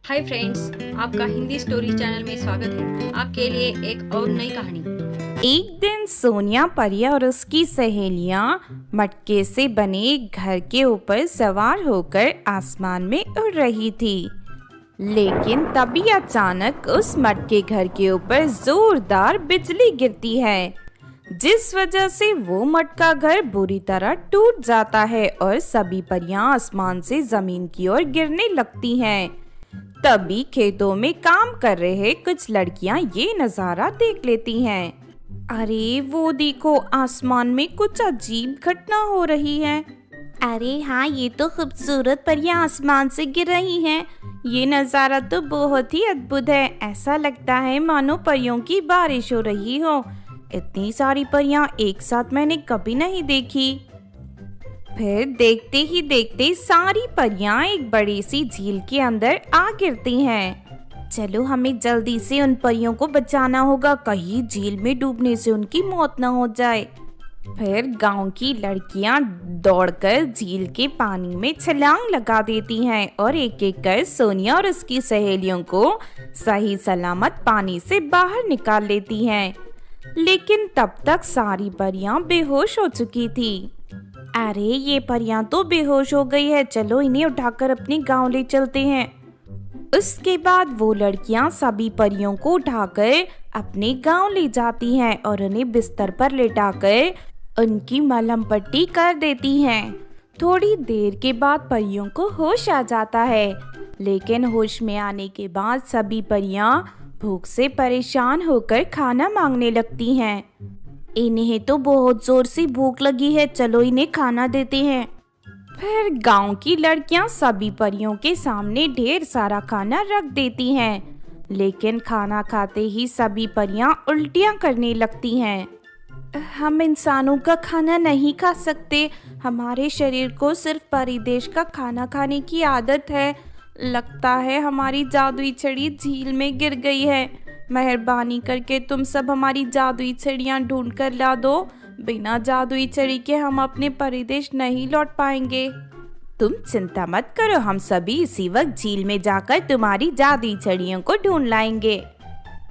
Hi friends, आपका Hindi story channel में स्वागत है। आपके लिए एक और नई कहानी। एक दिन सोनिया, परिया और उसकी सहेलियां मटके से बने एक घर के ऊपर सवार होकर आसमान में उड़ रही थी। लेकिन तभी अचानक उस मटके घर के ऊपर जोरदार बिजली गिरती है, जिस वजह से वो मटका घर बुरी तरह टूट जाता है और सभी परियां आसमान से जमीन की ओर गिरने लगती हैं। तभी खेतों में काम कर रहे कुछ लड़कियां ये नजारा देख लेती हैं। अरे वो देखो, आसमान में कुछ अजीब घटना हो रही है। अरे हाँ, ये तो खूबसूरत परियां आसमान से गिर रही हैं। ये नज़ारा तो बहुत ही अद्भुत है। ऐसा लगता है मानो परियों की बारिश हो रही हो। इतनी सारी परियां एक साथ मैंने कभी नहीं देखी। फिर देखते ही देखते सारी परियां एक बड़ी सी झील के अंदर आ गिरती हैं। चलो, हमें जल्दी से उन परियों को बचाना होगा, कहीं झील में डूबने से उनकी मौत न हो जाए। फिर गांव की लड़कियां दौड़कर झील के पानी में छलांग लगा देती हैं और एक एक कर सोनिया और उसकी सहेलियों को सही सलामत पानी से बाहर निकाल लेती हैं। लेकिन तब तक सारी परियां बेहोश हो चुकी थी। अरे ये परियां तो बेहोश हो गई है, चलो इन्हें उठाकर अपने गांव ले चलते हैं। उसके बाद वो लड़कियां सभी परियों को उठाकर अपने गांव ले जाती हैं और उन्हें बिस्तर पर लेटाकर उनकी मलहम पट्टी कर देती हैं। थोड़ी देर के बाद परियों को होश आ जाता है, लेकिन होश में आने के बाद सभी परियां भूख से परेशान होकर खाना मांगने लगती हैं। इन्हें तो बहुत जोर से भूख लगी है, चलो इन्हें खाना देते हैं। फिर गांव की लड़कियां सभी परियों के सामने ढेर सारा खाना रख देती हैं, लेकिन खाना खाते ही सभी परियां उल्टियां करने लगती हैं। हम इंसानों का खाना नहीं खा सकते, हमारे शरीर को सिर्फ परिदेश का खाना खाने की आदत है। लगता है हमारी जादुई छड़ी झील में गिर गई है। मेहरबानी करके तुम सब हमारी जादुई छड़ियाँ ढूंढ कर ला दो। बिना जादुई छड़ी के हम अपने परिदेश नहीं लौट पाएंगे। तुम चिंता मत करो, हम सभी इसी वक्त झील में जाकर तुम्हारी जादुई छड़ियों को ढूंढ लाएंगे।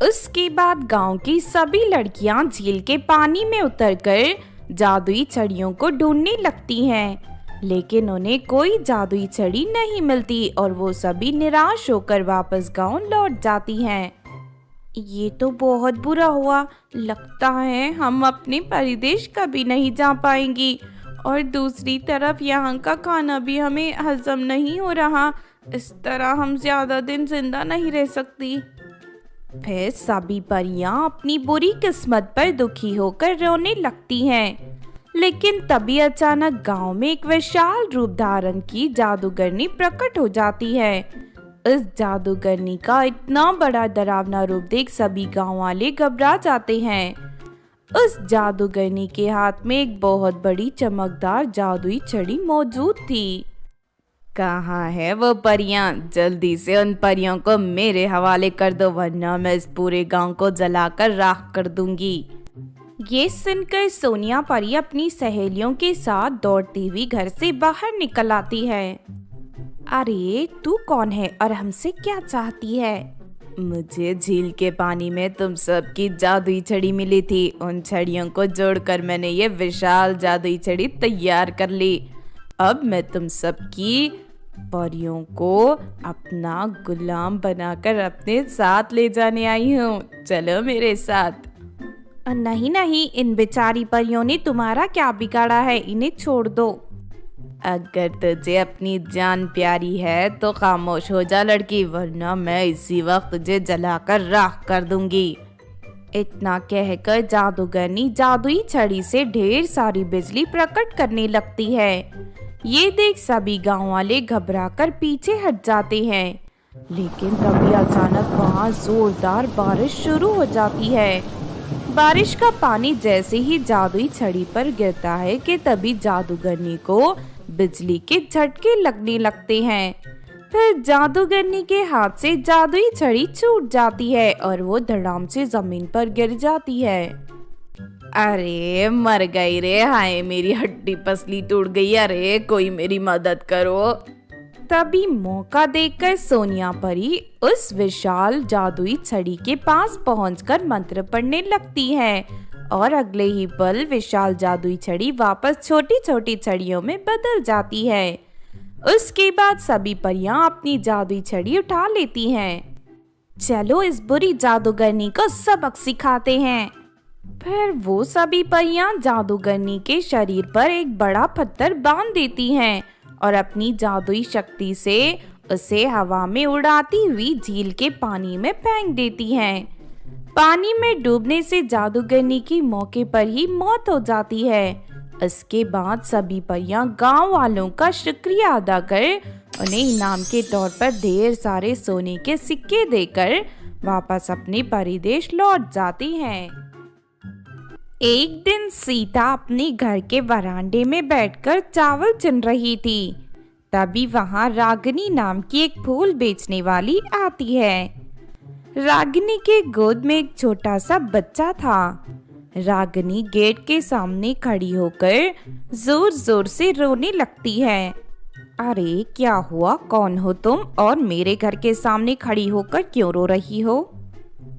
उसके बाद गांव की सभी लड़कियां झील के पानी में उतरकर जादुई छड़ियों को ढूंढने लगती हैं, लेकिन उन्हें कोई जादुई छड़ी नहीं मिलती और वो सभी निराश होकर वापस गांव लौट जाती हैं। ये तो बहुत बुरा हुआ, लगता है हम अपने परिदेश कभी नहीं जा पाएंगी। और दूसरी तरफ यहाँ का खाना भी हमें हजम नहीं हो रहा, इस तरह हम ज्यादा दिन जिंदा नहीं रह सकती। फिर सभी परियां अपनी बुरी किस्मत पर दुखी होकर रोने लगती हैं। लेकिन तभी अचानक गांव में एक विशाल रूप धारण की जादूगरनी प्रकट हो जाती है। इस जादूगरनी का इतना बड़ा डरावना रूप देख सभी गांव वाले घबरा जाते हैं। उस जादूगरनी के हाथ में एक बहुत बड़ी चमकदार जादुई छड़ी मौजूद थी। कहाँ है वो परियां? जल्दी से उन परियों को मेरे हवाले कर दो, वरना मैं इस पूरे गांव को जलाकर राख कर दूंगी। ये सुनकर सोनिया परी अपनी सहेलियों के साथ दौड़ती हुई घर से बाहर निकल आती है। अरे तू कौन है और हमसे क्या चाहती है? मुझे झील के पानी में तुम सबकी जादुई छड़ी मिली थी। उन छड़ियों को जोड़कर मैंने ये विशाल जादुई छड़ी तैयार कर ली। अब मैं तुम सबकी परियों को अपना गुलाम बनाकर अपने साथ ले जाने आई हूँ। चलो मेरे साथ। नहीं नहीं, इन बेचारी परियों ने तुम्हारा क्या बिगाड़ा है, इन्हें छोड़ दो। अगर तुझे अपनी जान प्यारी है तो खामोश हो जा लड़की, वरना मैं इसी वक्त तुझे जलाकर राख कर दूंगी। इतना कहकर जादूगरनी जादुई छड़ी से ढेर सारी बिजली प्रकट करने लगती है। ये देख सभी गांव वाले घबराकर पीछे हट जाते हैं। लेकिन तभी अचानक वहां जोरदार बारिश शुरू हो जाती है। बारिश का पानी जैसे ही जादुई छड़ी पर गिरता है कि तभी जादूगरनी को बिजली के झटके लगने लगते हैं। फिर जादूगरनी के हाथ से जादुई छड़ी छूट जाती है और वो धड़ाम से जमीन पर गिर जाती है। अरे मर गई रे, हाय मेरी हड्डी पसली टूट गई, अरे कोई मेरी मदद करो। तभी मौका देखकर सोनिया परी उस विशाल जादुई छड़ी के पास पहुंचकर मंत्र पढ़ने लगती है और अगले ही पल विशाल जादुई छड़ी वापस छोटी छोटी छड़ियों में बदल जाती है। उसके बाद सभी परियां अपनी जादुई छड़ी उठा लेती हैं। चलो इस बुरी जादूगरनी को सबक सिखाते हैं। फिर वो सभी परियां जादूगरनी के शरीर पर एक बड़ा पत्थर बांध देती हैं और अपनी जादुई शक्ति से उसे हवा में उड़ाती हुई झील के पानी में फेंक देती हैं। पानी में डूबने से जादूगरनी की मौके पर ही मौत हो जाती है। इसके बाद सभी परियां गांव वालों का शुक्रिया अदा कर उन्हें इनाम के तौर पर ढेर सारे सोने के सिक्के देकर वापस अपने परिदेश लौट जाती हैं। एक दिन सीता अपने घर के वरांडे में बैठकर चावल चुन रही थी। तभी वहां रागिनी नाम की एक फूल बेचने वाली आती है। रागिनी के गोद में एक छोटा सा बच्चा था। रागिनी गेट के सामने खड़ी होकर जोर जोर से रोने लगती है। अरे क्या हुआ, कौन हो तुम और मेरे घर के सामने खड़ी होकर क्यों रो रही हो?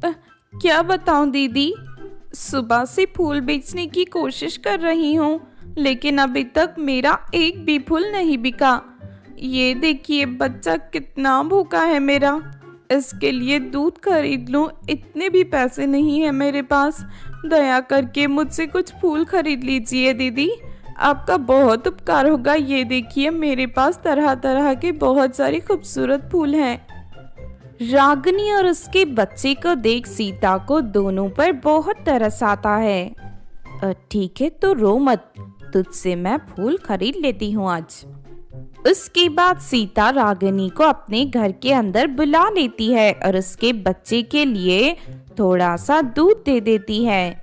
क्या बताऊं दीदी, सुबह से फूल बेचने की कोशिश कर रही हूँ लेकिन अभी तक मेरा एक भी फूल नहीं बिका। ये देखिए बच्चा कितना भूखा है मेरा, इसके लिए दूध खरीद लूं, इतने भी पैसे नहीं है मेरे पास। दया करके मुझसे कुछ फूल खरीद लीजिए दीदी, आपका बहुत उपकार होगा। ये देखिए मेरे पास तरह तरह के बहुत सारे खूबसूरत फूल हैं। रागिनी और उसके बच्चे को देख सीता को दोनों पर बहुत तरस आता है। ठीक है तो रो मत, तुझसे मैं फूल खरीद लेती हूँ आज। उसके बाद सीता रागिनी को अपने घर के अंदर बुला लेती है और उसके बच्चे के लिए थोड़ा सा दूध दे देती है।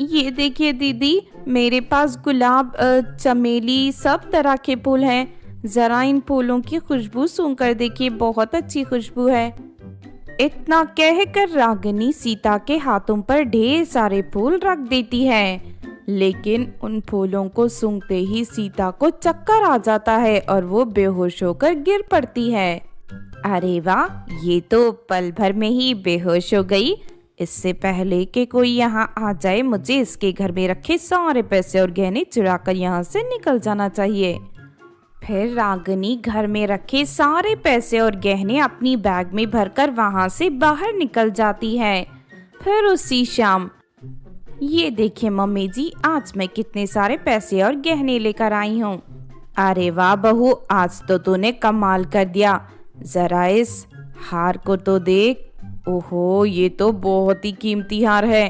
ये देखिए दीदी, मेरे पास गुलाब, चमेली, सब तरह के फूल हैं। जरा इन फूलों की खुशबू सूंघकर देखिए, बहुत अच्छी खुशबू है। इतना कहकर रागिनी सीता के हाथों पर ढेर सारे फूल रख देती है, लेकिन उन फूलों को सूंघते ही सीता को चक्कर आ जाता है और वो बेहोश होकर गिर पड़ती है। अरे वाह, ये तो पल भर में ही बेहोश हो गई। इससे पहले कि कोई यहाँ आ जाए मुझे इसके घर में रखे सारे पैसे और गहने चुराकर यहाँ से निकल जाना चाहिए। फिर रागिनी घर में रखे सारे पैसे और गहने अपनी बैग में भरकर वहाँ से बाहर निकल जाती है। फिर उसी शाम, ये देखिए मम्मी जी, आज मैं कितने सारे पैसे और गहने लेकर आई हूँ। अरे वाह बहू, आज तो तूने कमाल कर दिया, जरा इस हार को तो देख। ओहो, ये तो बहुत ही कीमती हार है।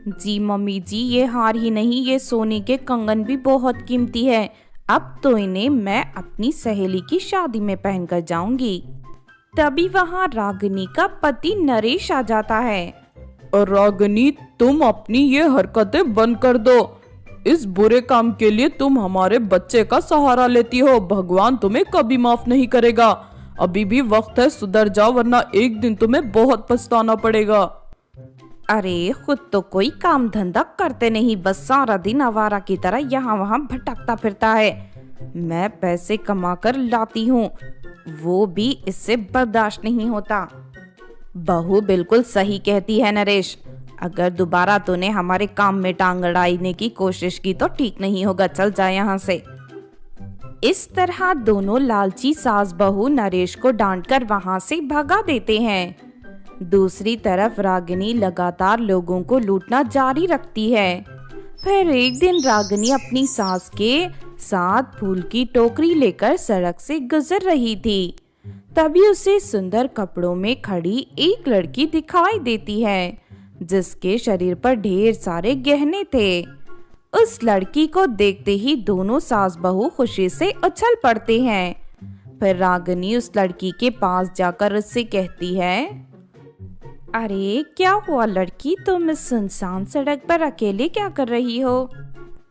जी मम्मी जी, ये हार ही नहीं, ये सोने के कंगन भी बहुत कीमती है। अब तो इन्हें मैं अपनी सहेली की शादी में पहनकर जाऊंगी। तभी वहाँ रागिनी का पति नरेश आ जाता है। और रागिनी, तुम अपनी ये हरकतें बंद कर दो। इस बुरे काम के लिए तुम हमारे बच्चे का सहारा लेती हो। भगवान तुम्हें कभी माफ नहीं करेगा। अभी भी वक्त है, सुधर जाओ वरना एक दिन तुम्हें बहुत पछताना पड़ेगा। अरे खुद तो कोई काम धंधा करते नहीं, बस सारा दिन आवारा की तरह यहाँ वहाँ भटकता फिरता है। मैं पैसे कमा कर लाती हूँ, वो भी इससे बर्दाश्त नहीं होता। बहू बिल्कुल सही कहती है नरेश, अगर दोबारा तूने हमारे काम में टांग अड़ाने की कोशिश की तो ठीक नहीं होगा, चल जा यहाँ से। इस तरह दोनों लालची सास बहू नरेश को डांटकर वहां से भगा देते हैं। दूसरी तरफ रागिनी लगातार लोगों को लूटना जारी रखती है। फिर एक दिन रागिनी अपनी सास के साथ फूल की टोकरी लेकर सड़क से गुजर रही थी। तभी उसे सुंदर कपड़ों में खड़ी एक लड़की दिखाई देती है, जिसके शरीर पर ढेर सारे गहने थे। उस लड़की को देखते ही दोनों सास बहू खुशी से उछल पड़ते हैं। फिर रागिनी उस लड़की के पास जाकर उससे कहती है, अरे क्या हुआ लड़की, तुम इस सुनसान सड़क पर अकेले क्या कर रही हो?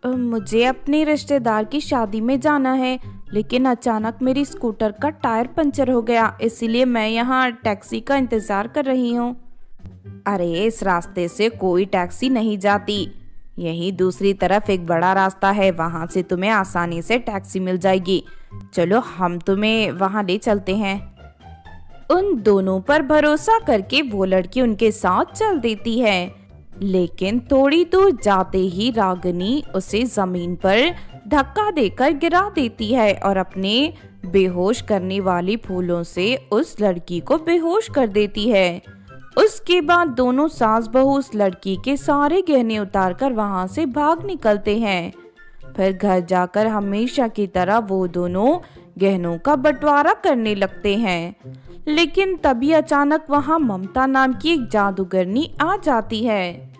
मुझे अपने रिश्तेदार की शादी में जाना है, लेकिन अचानक मेरी स्कूटर का टायर पंचर हो गया, इसीलिए मैं यहाँ टैक्सी का इंतजार कर रही हूँ। अरे इस रास्ते से कोई टैक्सी नहीं जाती, यही दूसरी तरफ एक बड़ा रास्ता है, वहां से तुम्हें आसानी से टैक्सी मिल जाएगी। चलो हम तुम्हें वहां ले चलते हैं। उन दोनों पर भरोसा करके वो लड़की उनके साथ चल देती है, लेकिन थोड़ी दूर जाते ही रागिनी उसे जमीन पर धक्का देकर गिरा देती है और अपने बेहोश करने वाली फूलों से उस लड़की को बेहोश कर देती है। उसके बाद दोनों सास बहू उस लड़की के सारे गहने उतारकर वहां से भाग निकलते हैं। फिर घर जाकर हमेशा की तरह वो दोनों गहनों का बंटवारा करने लगते हैं। लेकिन तभी अचानक वहां ममता नाम की एक जादूगरनी आ जाती है।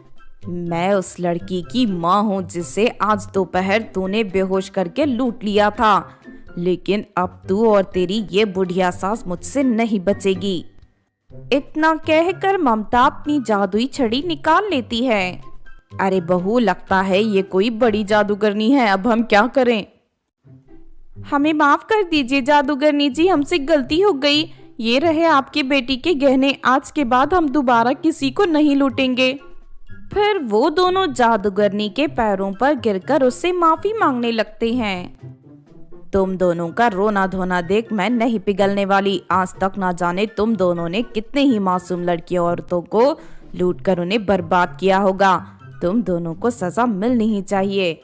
मैं उस लड़की की माँ हूँ जिसे आज दोपहर तूने बेहोश करके लूट लिया था, लेकिन अब तू और तेरी ये बुढ़िया सास मुझसे नहीं बचेगी। इतना कहकर ममता अपनी जादुई छड़ी निकाल लेती है। अरे बहू, लगता है ये कोई बड़ी जादूगरनी है, अब हम क्या करें? हमें माफ कर दीजिए जादूगरनी जी, हमसे गलती हो गई। ये रहे आपकी बेटी के गहने, आज के बाद हम दोबारा किसी को नहीं लूटेंगे। फिर वो दोनों जादूगरनी के पैरों पर गिरकर उससे माफी मांगने लगते हैं। तुम दोनों का रोना धोना देख मैं नहीं पिघलने वाली। आज तक ना जाने तुम दोनों ने कितने ही मासूम लड़की औरतों को लूटकर उन्हें बर्बाद किया होगा। तुम दोनों को सजा मिलनी ही चाहिए।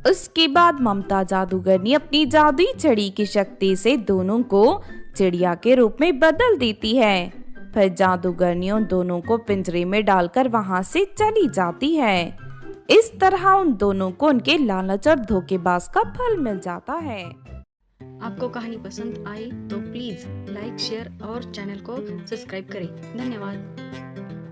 उसके बाद ममता जादूगरनी अपनी जादुई छड़ी की शक्ति से दोनों को चिड़िया के रूप में बदल देती है। फिर जादूगरनी उन दोनों को पिंजरे में डालकर वहां से चली जाती है। इस तरह उन दोनों को उनके लालच और धोखेबाज का फल मिल जाता है। आपको कहानी पसंद आई तो प्लीज लाइक, शेयर और चैनल को सब्सक्राइब करें। धन्यवाद।